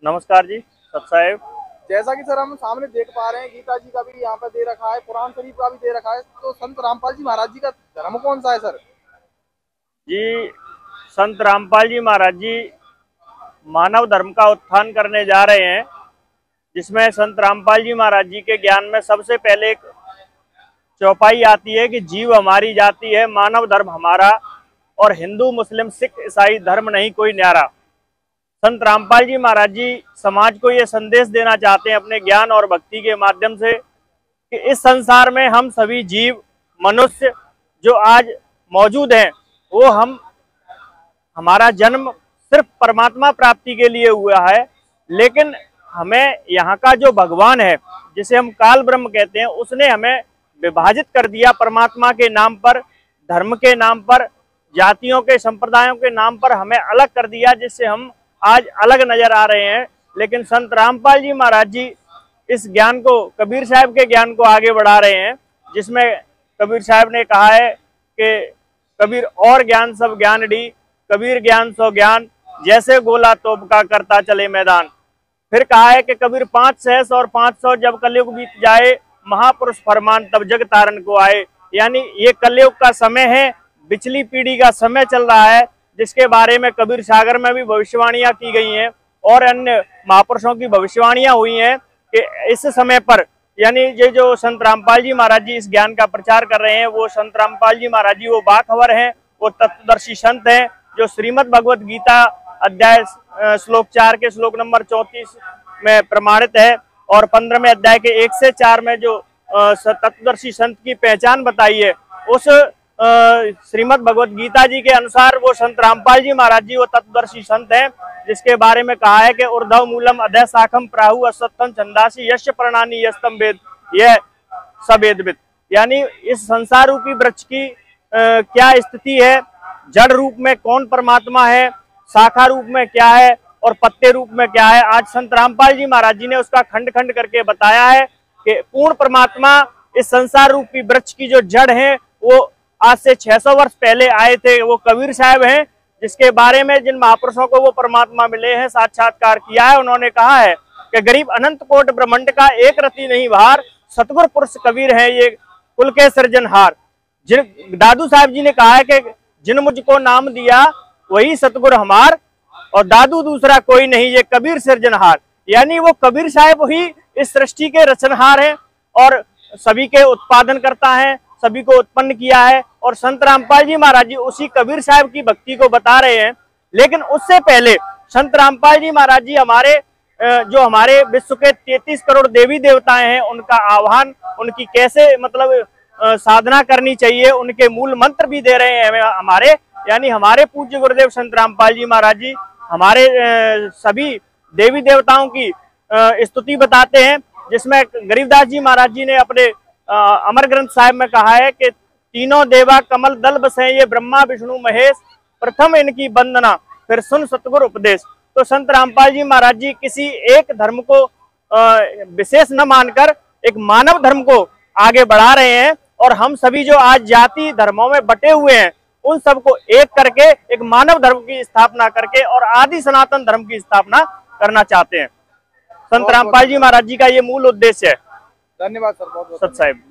नमस्कार जी सत साहेब। जैसा कि सर हम सामने देख पा रहे हैं, गीता जी का भी यहाँ पर दे रखा है, कुरान शरीफ का भी दे रखा है। तो संत रामपाल जी महाराज जी का धर्म कौन सा है सर? जी, संत रामपाल जी महाराज जी मानव धर्म का उत्थान करने जा रहे हैं, जिसमें संत रामपाल जी महाराज जी के ज्ञान में सबसे पहले एक चौपाई आती है कि जीव हमारी जाति है, मानव धर्म हमारा, और हिंदू मुस्लिम सिख ईसाई धर्म नहीं कोई न्यारा। संत रामपाल जी महाराज जी समाज को ये संदेश देना चाहते हैं अपने ज्ञान और भक्ति के माध्यम से कि इस संसार में हम सभी जीव मनुष्य जो आज मौजूद हैं, वो हमारा जन्म सिर्फ परमात्मा प्राप्ति के लिए हुआ है, लेकिन हमें यहाँ का जो भगवान है, जिसे हम काल ब्रह्म कहते हैं, उसने हमें विभाजित कर दिया परमात्मा के नाम पर, धर्म के नाम पर, जातियों के संप्रदायों के नाम पर हमें अलग कर दिया, जिससे हम आज अलग नजर आ रहे हैं। लेकिन संत रामपाल जी महाराज जी इस ज्ञान को, कबीर साहब के ज्ञान को आगे बढ़ा रहे हैं, जिसमें कबीर साहब ने कहा है कि कबीर और ज्ञान सब ज्ञान डी, कबीर ज्ञान सो ज्ञान, जैसे गोला तोप का करता चले मैदान। फिर कहा है कि कबीर 5 सहस और 500 जब कलयुग बीत जाए, महापुरुष फरमान तब जग तारण को आए। यानी ये कलयुग का समय है, पिछली पीढ़ी का समय चल रहा है, जिसके बारे में कबीर सागर में भी भविष्यवाणियां की गई हैं और अन्य महापुरुषों की भविष्यवाणियां हुई हैं कि इस समय पर, यानी ये जो संत रामपाल जी महाराज जी इस ज्ञान का प्रचार कर रहे हैं, वो संत रामपाल जी महाराज जी वो बाखबर हैं, वो तत्वदर्शी संत हैं, जो श्रीमद् भगवत गीता अध्याय श्लोक 4 के श्लोक नंबर 34 में प्रमाणित है और 15वें अध्याय के 1 से 4 में जो तत्वदर्शी संत की पहचान बताई है, उस श्रीमद् भगवत गीता जी के अनुसार वो संत रामपाल जी महाराज जी वो तत्वदर्शी संत हैं, जिसके बारे में कहा है कि ऊर्ध्व मूलम अधः शाखम प्राहु असत्तम छंदासी यश प्रणानी यस्तम वेद, यह सवेदविद। यानी इस संसार रूपी वृक्ष की क्या स्थिति है, जड़ रूप में कौन परमात्मा है, शाखा रूप में क्या है और पत्ते रूप में क्या है, आज संत रामपाल जी महाराज जी ने उसका खंड खंड करके बताया है कि पूर्ण परमात्मा इस संसार रूपी वृक्ष की जो जड़ है वो आज से 600 वर्ष पहले आए थे, वो कबीर साहब हैं, जिसके बारे में जिन महापुरुषों को वो परमात्मा मिले हैं, साक्षात्कार किया है, उन्होंने कहा है कि गरीब अनंत कोट ब्रह्मांड का एक रति नहीं भार, सतगुर पुरुष कबीर है ये कुल के सृजनहार। जिन दादू साहब जी ने कहा है कि जिन मुझको नाम दिया वही सतगुर हमार, और दादू दूसरा कोई नहीं ये कबीर सृजनहार। यानी वो कबीर साहब ही इस सृष्टि के रचनहार हैं और सभी के उत्पादन करता है, सभी को उत्पन्न किया है, और संत रामपाल जी महाराज जी उसी कबीर साहब की भक्ति को बता रहे हैं। लेकिन उससे पहले संत रामपाल जी महाराज जी जो हमारे विश्व के 33 करोड़ देवी देवताएं हैं, उनका आह्वान, उनकी कैसे साधना करनी चाहिए, उनके मूल मंत्र भी दे रहे हैं हमारे, यानी हमारे पूज्य गुरुदेव संत रामपाल जी महाराज जी हमारे सभी देवी देवताओं की स्तुति बताते हैं, जिसमें गरीबदास जी महाराज जी ने अपने अमर ग्रंथ साहिब में कहा है कि तीनों देवा कमल दल बसे ये ब्रह्मा विष्णु महेश, प्रथम इनकी वंदना फिर सुन सतगुर उपदेश। तो संत रामपाल जी महाराज जी किसी एक धर्म को विशेष न मानकर एक मानव धर्म को आगे बढ़ा रहे हैं, और हम सभी जो आज जाति धर्मों में बटे हुए हैं, उन सबको एक करके एक मानव धर्म की स्थापना करके और आदि सनातन धर्म की स्थापना करना चाहते हैं। संत रामपाल जी महाराज जी का ये मूल उद्देश्य है। धन्यवाद सर, बहुत सत साहेब।